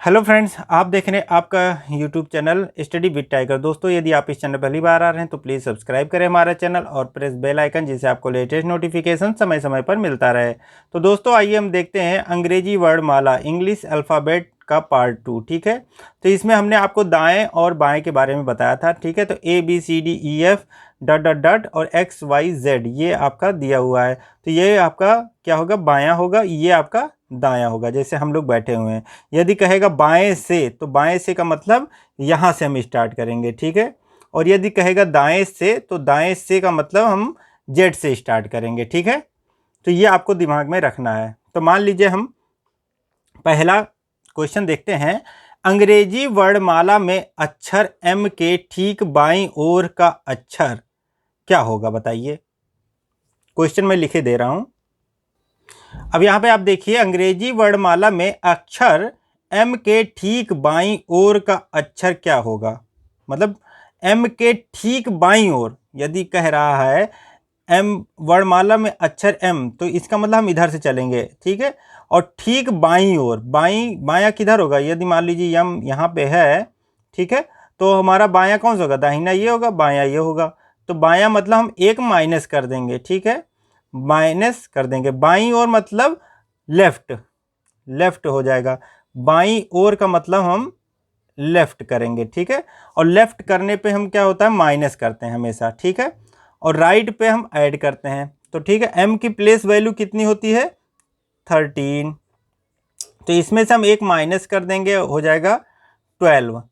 Hello friends, आप देख रहे हैं आपका YouTube channel study with tiger. दोस्तों, यदि आप इस चैनल पहली बार आ रहे हैं तो प्लीज़ सब्सक्राइब करें हमारा चैनल और प्रेस बेल आइकन, जिससे आपको लेटेस्ट नोटिफिकेशन समय समय पर मिलता रहे। तो दोस्तों, आइए हम देखते हैं अंग्रेजी वर्णमाला इंग्लिश अल्फ़ाबेट का पार्ट 2। ठीक है, तो इसमें हमने आपको दाएँ और बाएँ के बारे में बताया था। ठीक है, तो ABCDEF डॉट डॉट डॉट और XYZ ये आपका दिया हुआ है। तो ये आपका क्या होगा, बायां होगा, ये आपका दायां होगा। जैसे हम लोग बैठे हुए हैं, यदि कहेगा बाएं से, तो बाएं से का मतलब यहाँ से हम स्टार्ट करेंगे। ठीक है, और यदि कहेगा दाएं से, तो दाएं से का मतलब हम जेड से स्टार्ट करेंगे। ठीक है, तो ये आपको दिमाग में रखना है। तो मान लीजिए हम पहला क्वेश्चन देखते हैं। अंग्रेजी वर्णमाला में अक्षर एम के ठीक बाईं ओर का अक्षर क्या होगा, बताइए। क्वेश्चन मैं लिखे दे रहा हूं। अब यहाँ पे आप देखिए, अंग्रेजी वर्णमाला में अक्षर एम के ठीक बाईं ओर का अक्षर क्या होगा। मतलब एम के ठीक बाईं ओर यदि कह रहा है एम वर्णमाला में अक्षर एम, तो इसका मतलब हम इधर से चलेंगे। ठीक है, और ठीक बाईं ओर, बायां किधर होगा। यदि मान लीजिए एम यहाँ पे है, ठीक है, तो हमारा बायां कौन सा होगा, दाहिना ये होगा, बायां ये होगा। तो बायां मतलब हम एक माइनस कर देंगे। ठीक है, माइनस कर देंगे। बाईं ओर मतलब लेफ्ट, लेफ्ट हो जाएगा। बाईं ओर का मतलब हम लेफ्ट करेंगे। ठीक है, और लेफ्ट करने पे हम क्या होता है, माइनस करते हैं हमेशा। ठीक है, और राइट पे हम ऐड करते हैं। तो ठीक है, एम की प्लेस वैल्यू कितनी होती है, 13। तो इसमें से हम एक माइनस कर देंगे, हो जाएगा 12।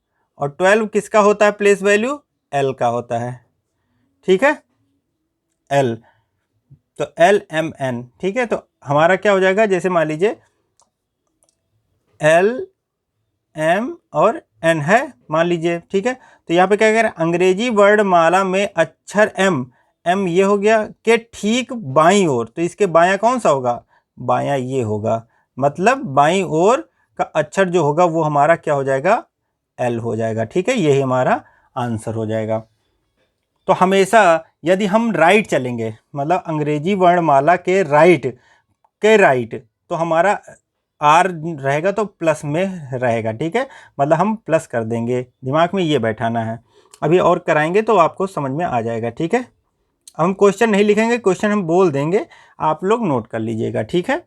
और 12 किसका होता है प्लेस वैल्यू, एल का होता है। ठीक है, एल, तो LMN। ठीक है, तो हमारा क्या हो जाएगा, जैसे मान लीजिए LM और N है, मान लीजिए। ठीक है, तो यहाँ पे क्या कह रहे हैं, अंग्रेजी वर्णमाला में अक्षर M ये हो गया के ठीक बाईं ओर, तो इसके बायां कौन सा होगा, बायां ये होगा। मतलब बाईं ओर का अक्षर जो होगा वो हमारा क्या हो जाएगा, L हो जाएगा। ठीक है, यही हमारा आंसर हो जाएगा। तो हमेशा यदि हम राइट चलेंगे, मतलब अंग्रेजी वर्णमाला के राइट, तो हमारा आर रहेगा तो प्लस में रहेगा। ठीक है, मतलब हम प्लस कर देंगे, दिमाग में ये बैठाना है। अभी और कराएंगे तो आपको समझ में आ जाएगा। ठीक है, अब हम क्वेश्चन नहीं लिखेंगे, क्वेश्चन हम बोल देंगे, आप लोग नोट कर लीजिएगा। ठीक है,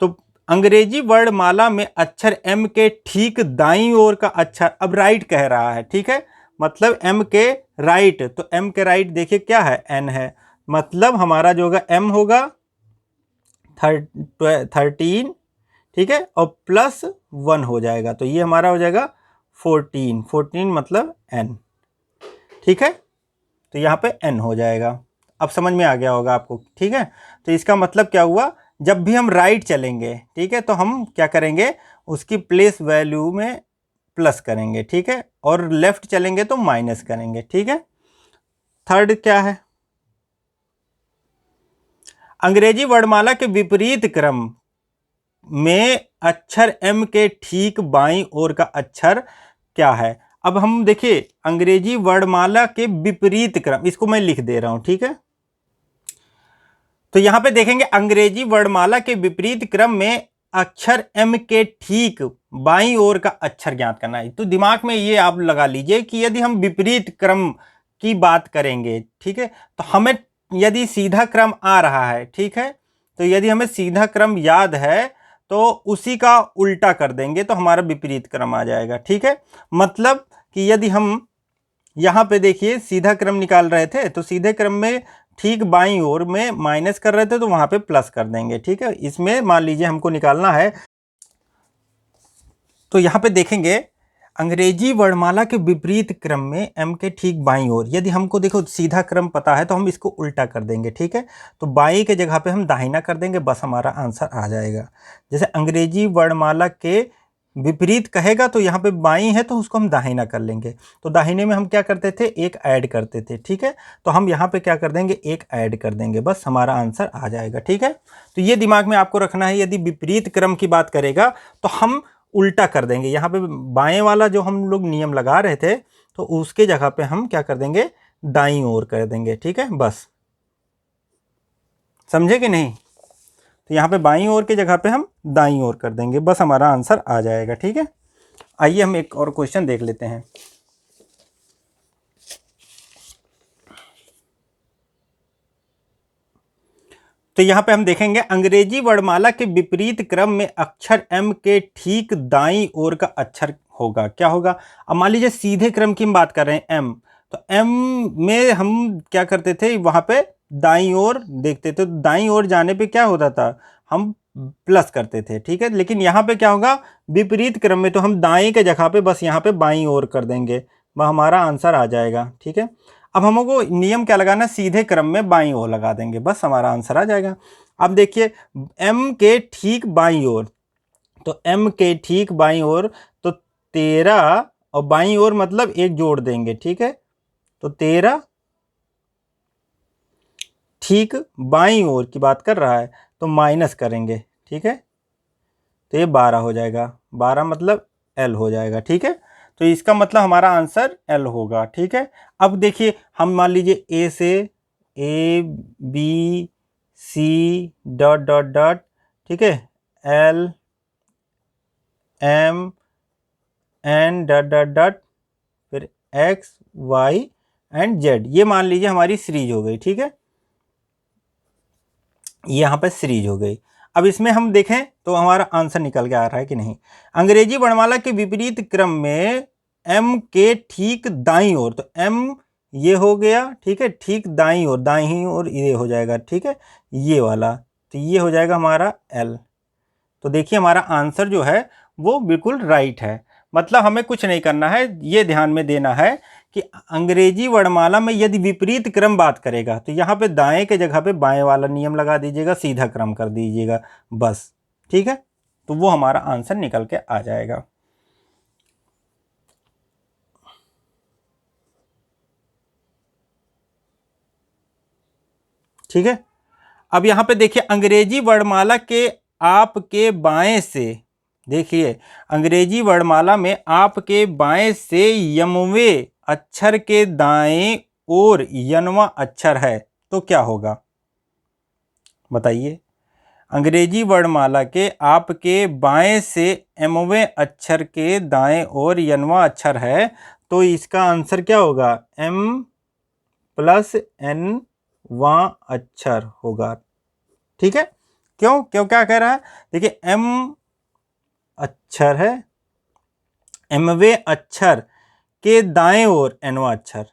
तो अंग्रेजी वर्णमाला में अक्षर एम के ठीक दाईं ओर का अक्षर, अब राइट कह रहा है। ठीक है, मतलब एम के राइट, तो एम के राइट देखिए क्या है, एन है। मतलब हमारा जो होगा एम होगा 13। ठीक है, और +1 हो जाएगा, तो ये हमारा हो जाएगा 14 मतलब n। ठीक है, तो यहाँ पे n हो जाएगा। अब समझ में आ गया होगा आपको। ठीक है, तो इसका मतलब क्या हुआ, जब भी हम राइट चलेंगे, ठीक है, तो हम क्या करेंगे, उसकी प्लेस वैल्यू में प्लस करेंगे। ठीक है, और लेफ्ट चलेंगे तो माइनस करेंगे। ठीक है, थर्ड क्या है, अंग्रेजी वर्णमाला के विपरीत क्रम में अक्षर एम के ठीक बाईं ओर का अक्षर क्या है। अब हम देखिए अंग्रेजी वर्णमाला के विपरीत क्रम, इसको मैं लिख दे रहा हूं। ठीक है, तो यहां पे देखेंगे अंग्रेजी वर्णमाला के विपरीत क्रम में अक्षर एम के ठीक बाईं ओर का अक्षर ज्ञात करना है। तो दिमाग में ये आप लगा लीजिए कि यदि हम विपरीत क्रम की बात करेंगे, ठीक है, तो हमें यदि सीधा क्रम आ रहा है, ठीक है, तो यदि हमें सीधा क्रम याद है तो उसी का उल्टा कर देंगे तो हमारा विपरीत क्रम आ जाएगा। ठीक है, मतलब कि यदि हम यहाँ पे देखिए सीधा क्रम निकाल रहे थे, तो सीधे क्रम में ठीक बाईं ओर में माइनस कर रहे थे, तो वहां पे प्लस कर देंगे। ठीक है, इसमें मान लीजिए हमको निकालना है, तो यहाँ पे देखेंगे अंग्रेजी वर्णमाला के विपरीत क्रम में एम के ठीक बाईं ओर, यदि हमको देखो सीधा क्रम पता है तो हम इसको उल्टा कर देंगे। ठीक है, तो बाईं के जगह पे हम दाहिना कर देंगे, बस हमारा आंसर आ जाएगा। जैसे अंग्रेजी वर्णमाला के विपरीत कहेगा तो यहाँ पे बाईं है तो उसको हम दाहिना कर लेंगे। तो दाहिने में हम क्या करते थे, एक ऐड करते थे। ठीक है, तो हम यहाँ पे क्या कर देंगे, एक ऐड कर देंगे, बस हमारा आंसर आ जाएगा। ठीक है, तो ये दिमाग में आपको रखना है, यदि विपरीत क्रम की बात करेगा तो हम उल्टा कर देंगे। यहाँ पे बाएं वाला जो हम लोग नियम लगा रहे थे, तो उसके जगह पे हम क्या कर देंगे, दाईं ओर कर देंगे। ठीक है, बस समझे कि नहीं। तो यहाँ पे बाईं ओर की जगह पे हम दाईं ओर कर देंगे, बस हमारा आंसर आ जाएगा। ठीक है, आइए हम एक और क्वेश्चन देख लेते हैं। तो यहाँ पे हम देखेंगे अंग्रेजी वर्णमाला के विपरीत क्रम में अक्षर एम के ठीक दाईं ओर का अक्षर होगा, क्या होगा। अब मान लीजिए सीधे क्रम की हम बात कर रहे हैं एम, तो एम में हम क्या करते थे, वहाँ पे दाईं ओर देखते थे, तो दाईं ओर जाने पे क्या होता था, हम प्लस करते थे, ठीक है। लेकिन यहाँ पे क्या होगा, विपरीत क्रम में तो हम दाएं के जगह पे बस यहाँ पे बाईं ओर कर देंगे, वह हमारा आंसर आ जाएगा, ठीक है। अब हमको नियम क्या लगाना, सीधे क्रम में बाईं ओर लगा देंगे, बस हमारा आंसर आ जाएगा। अब देखिए एम के ठीक बाईं ओर, तो एम के ठीक बाईं ओर तो 13 और बाईं ओर मतलब एक जोड़ देंगे, ठीक है। तो 13 ठीक बाईं ओर की बात कर रहा है तो माइनस करेंगे, ठीक है। तो ये 12 हो जाएगा, 12 मतलब एल हो जाएगा, ठीक है। तो इसका मतलब हमारा आंसर एल होगा, ठीक है। अब देखिए हम मान लीजिए ए से A B C dot dot dot, ठीक है, L M N dot dot dot, फिर एक्स वाई एंड जेड, ये मान लीजिए हमारी सीरीज हो गई, ठीक है। ये यहाँ पे सीरीज हो गई। अब इसमें हम देखें तो हमारा आंसर निकल के आ रहा है कि नहीं। अंग्रेजी वर्णमाला के विपरीत क्रम में एम के ठीक दाईं ओर, तो एम ये हो गया, ठीक है, ठीक दाईं ओर ये हो जाएगा, ठीक है, ये वाला, तो ये हो जाएगा हमारा एल। तो देखिए हमारा आंसर जो है वो बिल्कुल राइट है। मतलब हमें कुछ नहीं करना है, ये ध्यान में देना है कि अंग्रेजी वर्णमाला में यदि विपरीत क्रम बात करेगा तो यहाँ पे दाएं के जगह पे बाएं वाला नियम लगा दीजिएगा, सीधा क्रम कर दीजिएगा बस, ठीक है। तो वो हमारा आंसर निकल के आ जाएगा। ठीक है। अब यहाँ पे देखिए अंग्रेजी वर्णमाला के आपके बाएं से, देखिए अंग्रेजी वर्णमाला में आपके बाएं से यमवे अक्षर के दाएं ओर यनवा अक्षर है, तो क्या होगा बताइए। अंग्रेजी वर्णमाला के आपके बाएं से एमवे अक्षर के दाएं ओर यनवा अक्षर है, तो इसका आंसर क्या होगा, एम प्लस एन वा अक्षर होगा, ठीक है। क्यों क्यों क्या कह रहा है, देखिए एम अक्षर है, एमवे अक्षर के दाएं ओर एनवा अक्षर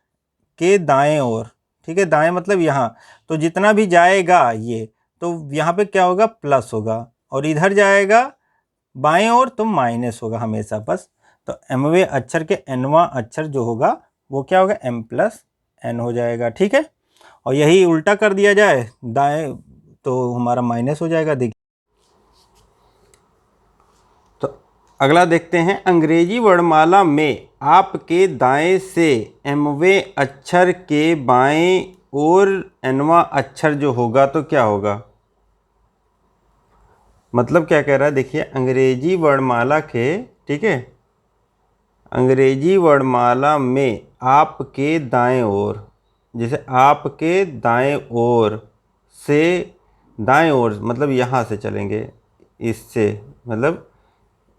के दाएं ओर, ठीक है, दाएं मतलब यहाँ, तो जितना भी जाएगा ये, तो यहाँ पे क्या होगा, प्लस होगा, और इधर जाएगा बाएं ओर तो माइनस होगा हमेशा बस। तो एमवे अक्षर के एनवा अक्षर जो होगा वो क्या होगा, एम प्लस एन हो जाएगा, ठीक है। और यही उल्टा कर दिया जाए दाएं तो हमारा माइनस हो जाएगा। देखिए तो अगला देखते हैं, अंग्रेजी वर्णमाला में आपके दाएं से एमवे अक्षर के बाएं और एनवा अक्षर जो होगा तो क्या होगा। मतलब क्या कह रहा है, देखिए अंग्रेजी वर्णमाला के, ठीक है, अंग्रेजी वर्णमाला में आपके दाएं ओर, जैसे आपके दाएं ओर से, दाएं ओर मतलब यहाँ से चलेंगे, इससे मतलब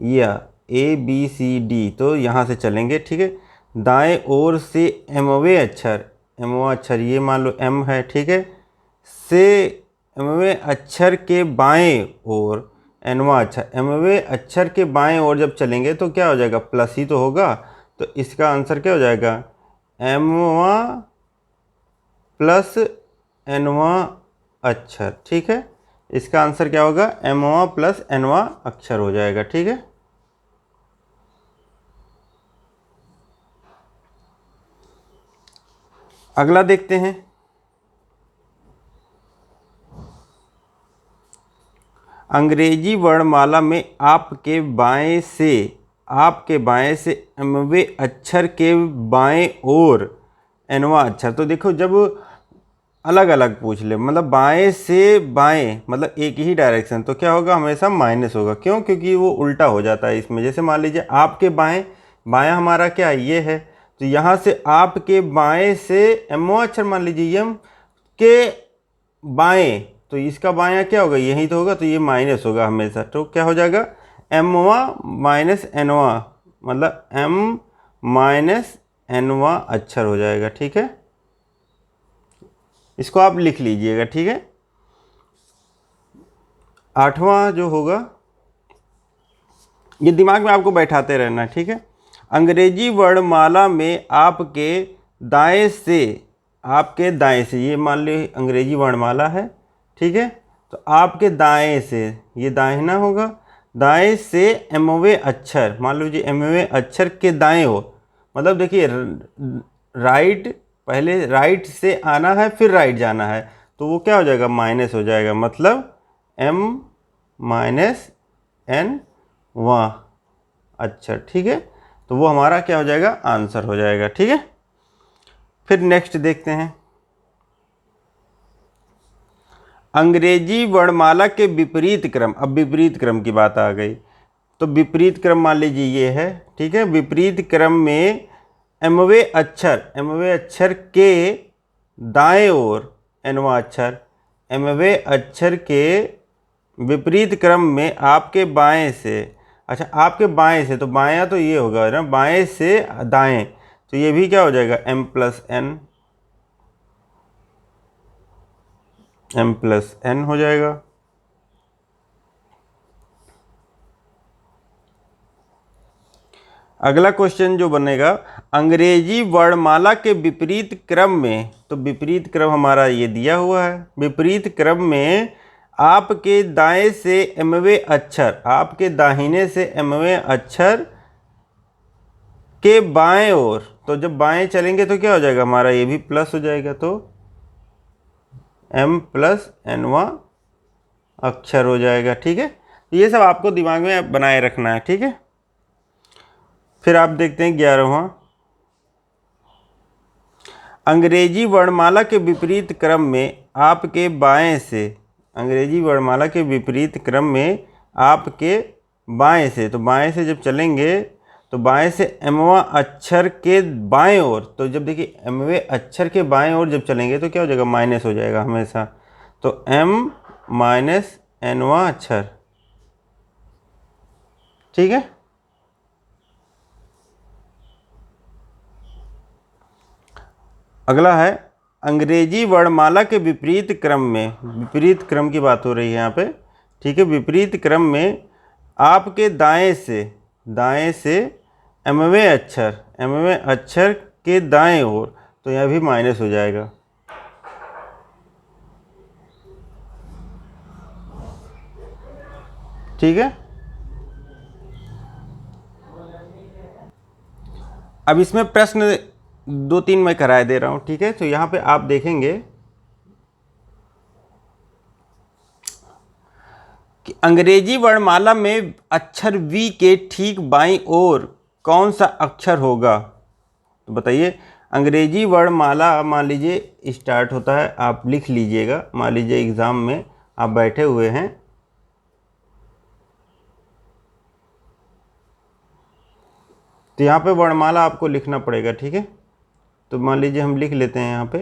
या ए बी सी डी, तो यहाँ से चलेंगे, ठीक है। दाएं ओर से एमवे अक्षर, एमवा अक्षर ये मान लो एम है, ठीक है, से एमवे अक्षर के बाएं ओर एनवा अक्षर, एमवे अक्षर के बाएं ओर जब चलेंगे तो क्या हो जाएगा, प्लस ही तो होगा। तो इसका आंसर क्या हो जाएगा, एमवा प्लस एनवा अक्षर, ठीक है। इसका आंसर क्या होगा, एमवा प्लस एनवा अक्षर हो जाएगा, ठीक है। अगला देखते हैं, अंग्रेजी वर्णमाला में आपके बाएं से एमवे अक्षर के बाएं ओर एनवा अक्षर, तो देखो जब अलग अलग पूछ ले, मतलब बाएं से बाएं मतलब एक ही डायरेक्शन, तो क्या होगा, हमेशा माइनस होगा। क्यों, क्योंकि वो उल्टा हो जाता है इसमें। जैसे मान लीजिए आपके बाएं, बायां हमारा क्या ये है, तो यहाँ से आपके बाएं से एमवा अक्षर मान लीजिए एम के बाएं, तो इसका बायां क्या होगा, यही तो होगा, तो ये माइनस होगा हमेशा। तो क्या हो जाएगा, एमवा माइनस एनवा, मतलब m माइनस nवां अक्षर हो जाएगा। ठीक है, इसको आप लिख लीजिएगा। ठीक है, आठवां जो होगा, ये दिमाग में आपको बैठाते रहना। ठीक है, अंग्रेजी वर्णमाला में आपके दाएं से, आपके दाएं से, ये मान ली अंग्रेजी वर्णमाला है। ठीक है, तो आपके दाएं से, ये दाहिना होगा, दाएं से एमवें अक्षर, मान लीजिए एमवें अक्षर के दाएं हो, मतलब देखिए राइट, पहले राइट से आना है फिर राइट जाना है, तो वो क्या हो जाएगा, माइनस हो जाएगा, मतलब m माइनस n वां अक्षर। ठीक है, तो वो हमारा क्या हो जाएगा, आंसर हो जाएगा। ठीक है, फिर नेक्स्ट देखते हैं, अंग्रेजी वर्णमाला के विपरीत क्रम। अब विपरीत क्रम की बात आ गई, तो विपरीत क्रम मान लीजिए ये है। ठीक है, विपरीत क्रम में एमवे अक्षर के दाएं ओर एनवा अक्षर, एमवे अक्षर के विपरीत क्रम में आपके बाएं से, अच्छा आपके बाएं से, तो बायां तो ये होगा ना, बाएं से दाएं, तो ये भी क्या हो जाएगा, m प्लस n हो जाएगा। अगला क्वेश्चन जो बनेगा, अंग्रेजी वर्णमाला के विपरीत क्रम में, तो विपरीत क्रम हमारा ये दिया हुआ है, विपरीत क्रम में आपके दाएं से एमवे अक्षर, आपके दाहिने से एमवे अक्षर के बाएं ओर, तो जब बाएं चलेंगे तो क्या हो जाएगा हमारा, ये भी प्लस हो जाएगा, तो m प्लस nवां अक्षर हो जाएगा। ठीक है, ये सब आपको दिमाग में बनाए रखना है। ठीक है, फिर आप देखते हैं 11वां, अंग्रेजी वर्णमाला के विपरीत क्रम में आपके बाएं से, अंग्रेजी वर्णमाला के विपरीत क्रम में आपके बाएं से, तो बाएं से जब चलेंगे तो बाएं से एमवां अक्षर के बाएं ओर, तो जब देखिए एमवे अक्षर के बाएं ओर जब चलेंगे तो क्या हो जाएगा, माइनस हो जाएगा हमेशा, तो m माइनस nवां अक्षर। ठीक है, अगला है, अंग्रेजी वर्णमाला के विपरीत क्रम में, विपरीत क्रम की बात हो रही है यहाँ पे। ठीक है, विपरीत क्रम में आपके दाएं से एमवे अक्षर के दाएं ओर, तो यह भी माइनस हो जाएगा। ठीक है, अब इसमें प्रश्न 2-3 मैं कराए दे रहा हूँ। ठीक है, तो यहाँ पे आप देखेंगे कि अंग्रेजी वर्णमाला में अक्षर V के ठीक बाईं ओर कौन सा अक्षर होगा, तो बताइए। अंग्रेजी वर्णमाला मान लीजिए स्टार्ट होता है, आप लिख लीजिएगा, मान लीजिए एग्ज़ाम में आप बैठे हुए हैं, तो यहाँ पे वर्णमाला आपको लिखना पड़ेगा। ठीक है, तो मान लीजिए हम लिख लेते हैं यहाँ पे,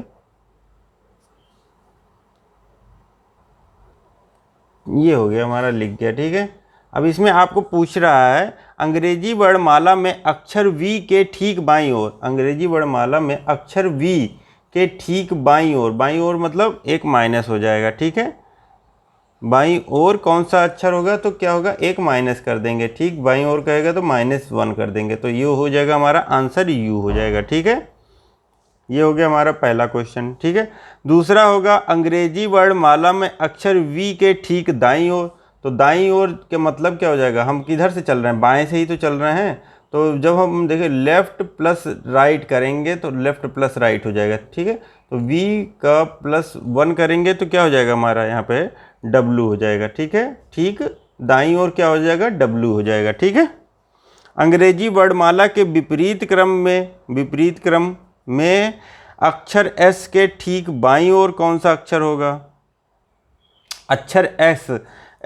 ये हो गया हमारा, लिख गया। ठीक है, अब इसमें आपको पूछ रहा है अंग्रेजी वर्णमाला में अक्षर V के ठीक बाईं ओर, अंग्रेजी वर्णमाला में अक्षर V के ठीक बाईं ओर मतलब एक माइनस हो जाएगा। ठीक है, बाईं ओर कौन सा अक्षर होगा, तो क्या होगा, एक माइनस कर देंगे। ठीक, बाईं ओर कहेगा तो -1 कर देंगे, तो ये हो जाएगा हमारा आंसर, U हो जाएगा। ठीक है, ये हो गया हमारा पहला क्वेश्चन। ठीक है, दूसरा होगा अंग्रेजी वर्णमाला में अक्षर V के ठीक दाईं ओर, तो दाईं ओर के मतलब क्या हो जाएगा, हम किधर से चल रहे हैं, बाएं से ही तो चल रहे हैं, तो जब हम देखें लेफ़्ट प्लस राइट करेंगे तो लेफ़्ट प्लस राइट हो जाएगा। ठीक है, तो V का +1 करेंगे तो क्या हो जाएगा हमारा, यहाँ पे W हो जाएगा। ठीक है, ठीक दाईं ओर क्या हो जाएगा, W हो जाएगा। ठीक है, अंग्रेजी वर्णमाला के विपरीत क्रम में अक्षर S के ठीक बाईं ओर कौन सा अक्षर होगा, अक्षर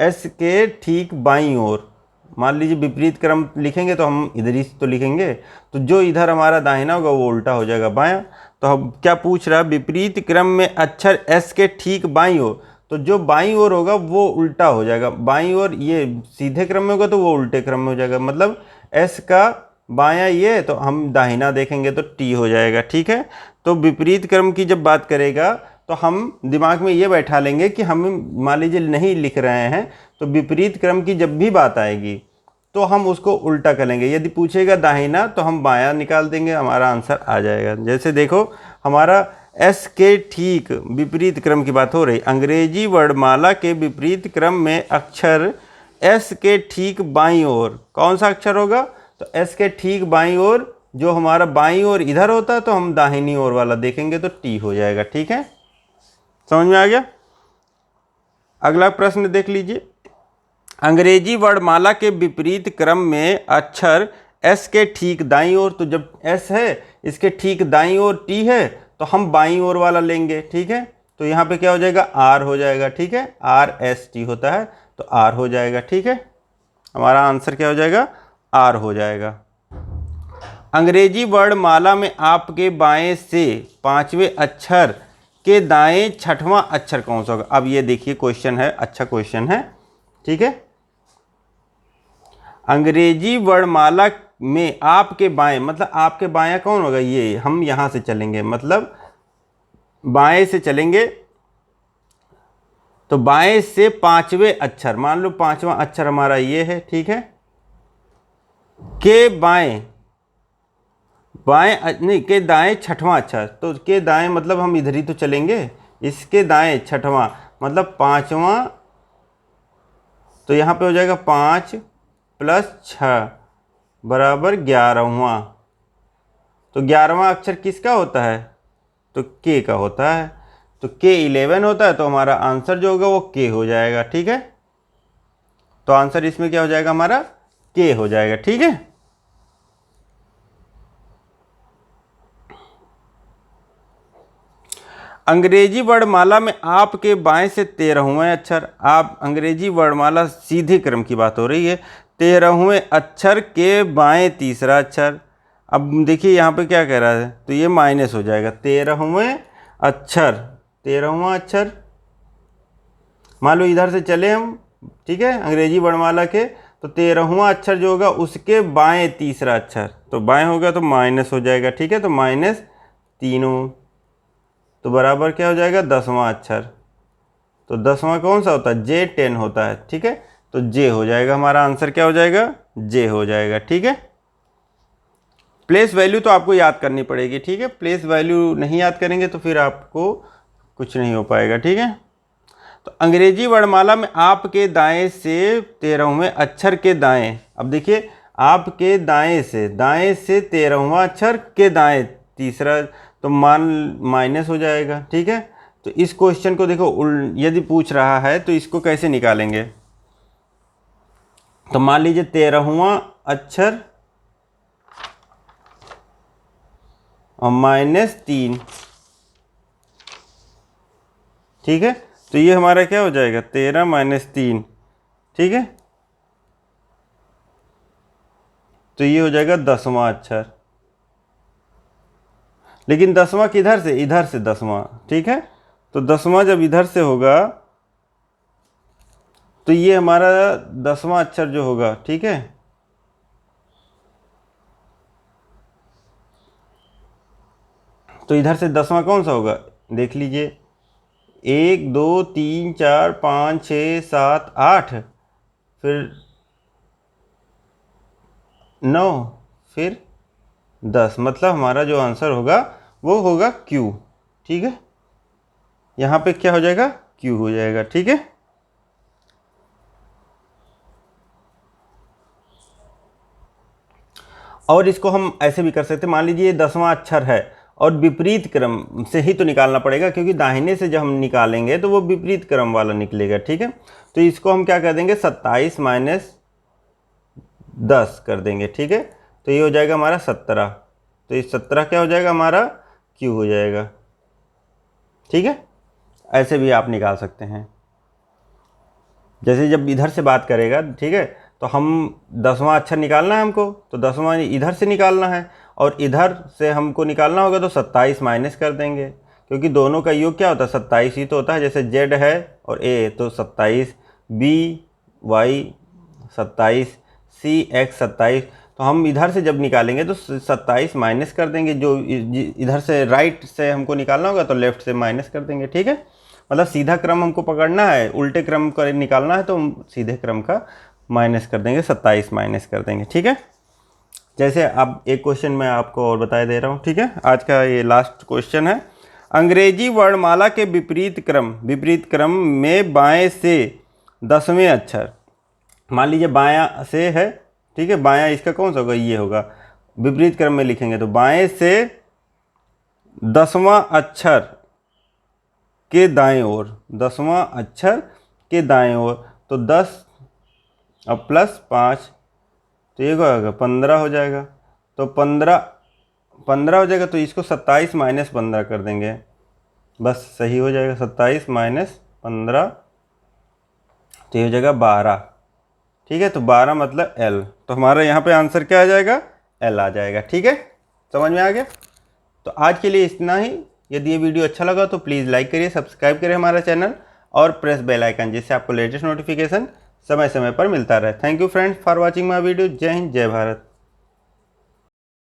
S के ठीक बाईं ओर, मान लीजिए विपरीत क्रम लिखेंगे तो हम इधर ही तो लिखेंगे, तो जो इधर हमारा दाहिना होगा वो उल्टा हो जाएगा बायां। तो हम क्या पूछ रहा है, विपरीत क्रम में अक्षर S के ठीक बाईं ओर, तो जो बाईं ओर होगा वो उल्टा हो जाएगा, बाईं ओर ये सीधे क्रम में होगा तो वो उल्टे क्रम में हो जाएगा, मतलब S का बायां ये, तो हम दाहिना देखेंगे तो टी हो जाएगा। ठीक है, तो विपरीत क्रम की जब बात करेगा तो हम दिमाग में ये बैठा लेंगे कि हम मान लीजिए नहीं लिख रहे हैं, तो विपरीत क्रम की जब भी बात आएगी तो हम उसको उल्टा कर लेंगे। यदि पूछेगा दाहिना तो हम बायां निकाल देंगे, हमारा आंसर आ जाएगा। जैसे देखो, हमारा एस के ठीक विपरीत क्रम की बात हो रही। अंग्रेजी वर्णमाला के विपरीत क्रम में अक्षर एस के ठीक बाईं ओर कौन सा अक्षर होगा? तो एस के ठीक बाईं ओर, जो हमारा बाईं ओर इधर होता है तो हम दाहिनी ओर वाला देखेंगे तो टी हो जाएगा। ठीक है, समझ में आ गया? अगला प्रश्न देख लीजिए। अंग्रेजी वर्णमाला के विपरीत क्रम में अक्षर एस के ठीक दाईं ओर, तो जब एस है इसके ठीक दाईं ओर टी है तो हम बाईं ओर वाला लेंगे। ठीक है, तो यहाँ पे क्या हो जाएगा? आर हो जाएगा। ठीक है, आर एस टी होता है तो आर हो जाएगा। ठीक है, हमारा आंसर क्या हो जाएगा? आर हो जाएगा। अंग्रेजी वर्णमाला में आपके बाएं से पांचवें अक्षर के दाएं छठवां अक्षर कौन सा होगा? अब ये देखिए क्वेश्चन है, अच्छा क्वेश्चन है। ठीक है, अंग्रेजी वर्णमाला में आपके बाएं, मतलब आपके बायां कौन होगा? ये हम यहां से चलेंगे, मतलब बाएं से चलेंगे तो बाएं से पांचवें अक्षर, मान लो पांचवा अक्षर हमारा ये है। ठीक है, के बाएं नहीं, के दाएं छठवां अक्षर, तो के दाएं मतलब हम इधर ही तो चलेंगे, इसके दाएं छठवां मतलब पांचवा, तो यहाँ पे हो जाएगा 5 + 6 बराबर 11वां। तो 11वां अक्षर किसका होता है? तो के का होता है, तो के 11 होता है, तो हमारा आंसर जो होगा वो के हो जाएगा। ठीक है, तो आंसर इसमें क्या हो जाएगा? हमारा के हो जाएगा। ठीक है, अंग्रेजी वर्णमाला में आपके बाएं से 13वें अक्षर, आप अंग्रेजी वर्णमाला सीधे क्रम की बात हो रही है, 13वें अक्षर के बाएं तीसरा अक्षर। अब देखिए यहाँ पे क्या कह रहा है, तो ये माइनस हो जाएगा। 13वें अक्षर, 13वां अक्षर, मान लो इधर से चले हम। ठीक है, अंग्रेजी वर्णमाला के, तो 13वां अक्षर जो होगा उसके बाएं तीसरा अक्षर, तो बाएं होगा तो माइनस हो जाएगा। ठीक है, तो -3, तो बराबर क्या हो जाएगा? 10वां अक्षर। तो 10वां कौन सा होता है? J10 होता है। ठीक है, तो जे हो जाएगा, हमारा आंसर क्या हो जाएगा? जे हो जाएगा। ठीक है, प्लेस वैल्यू तो आपको याद करनी पड़ेगी। ठीक है, प्लेस वैल्यू नहीं याद करेंगे तो फिर आपको कुछ नहीं हो पाएगा। ठीक है, तो अंग्रेजी वर्णमाला में आपके दाएं से 13वें अक्षर के दाएं, अब देखिए आपके दाएं से 13वां अक्षर के दाएं तीसरा, तो माइनस हो जाएगा। ठीक है, तो इस क्वेश्चन को देखो, यदि पूछ रहा है तो इसको कैसे निकालेंगे? तो मान लीजिए 13वां अक्षर और -3। ठीक है, तो ये हमारा क्या हो जाएगा? 13 - 3। ठीक है, तो ये हो जाएगा 10वां अक्षर, लेकिन 10वां किधर से? इधर से 10वां। ठीक है, तो 10वां जब इधर से होगा तो ये हमारा 10वां अक्षर जो होगा। ठीक है, तो इधर से 10वां कौन सा होगा? देख लीजिए, 1 2 3 4 5 6 7 8, फिर 9, फिर 10, मतलब हमारा जो आंसर होगा वो होगा Q। ठीक है, यहाँ पे क्या हो जाएगा? Q हो जाएगा। ठीक है, और इसको हम ऐसे भी कर सकते हैं, मान लीजिए 10वां अक्षर है और विपरीत क्रम से ही तो निकालना पड़ेगा, क्योंकि दाहिने से जब हम निकालेंगे तो वो विपरीत क्रम वाला निकलेगा। ठीक है, तो इसको हम क्या कर देंगे? 27 - 10 कर देंगे। ठीक है, तो ये हो जाएगा हमारा 17, तो ये 17 क्या हो जाएगा? हमारा Q हो जाएगा। ठीक है, ऐसे भी आप निकाल सकते हैं। जैसे जब इधर से बात करेगा, ठीक है, तो हम 10वां अक्षर निकालना है हमको, तो 10वां इधर से निकालना है, और इधर से हमको निकालना होगा तो 27 माइनस कर देंगे, क्योंकि दोनों का योग क्या होता है? 27 ही तो होता है। जैसे Z है और A, तो 27, B Y 27, C X 27, तो हम इधर से जब निकालेंगे तो 27 माइनस कर देंगे, जो इधर से राइट से हमको निकालना होगा तो लेफ्ट से माइनस कर देंगे। ठीक है, मतलब सीधा क्रम हमको पकड़ना है, उल्टे क्रम का निकालना है तो हम सीधे क्रम का माइनस कर देंगे, 27 माइनस कर देंगे। ठीक है, जैसे अब एक क्वेश्चन मैं आपको और बता दे रहा हूँ। ठीक है, आज का ये लास्ट क्वेश्चन है। अंग्रेजी वर्णमाला के विपरीत क्रम में बाएं से 10वें अक्षर, मान लीजिए बायां से है, ठीक है, बायां इसका कौन सा होगा, ये होगा। विपरीत क्रम में लिखेंगे तो बाएं से 10वां अक्षर के दाएं ओर, 10वां अक्षर के दाएं ओर, तो 10 अब प्लस 5 तो ये क्या होगा, 15 हो जाएगा। तो 15 हो जाएगा, तो इसको 27 माइनस 15 कर देंगे, बस सही हो जाएगा। 27 माइनस 15 तो ये हो जाएगा 12। ठीक है, तो 12 मतलब L, तो हमारा यहाँ पे आंसर क्या आ जाएगा, L आ जाएगा। ठीक है, समझ में आ गया। तो आज के लिए इतना ही। यदि ये वीडियो अच्छा लगा तो प्लीज़ लाइक करिए, सब्सक्राइब करिए हमारा चैनल और प्रेस बेल आइकन, जिससे आपको लेटेस्ट नोटिफिकेशन समय समय पर मिलता रहे। Thank you friends for watching my video. जय हिंद, जय भारत।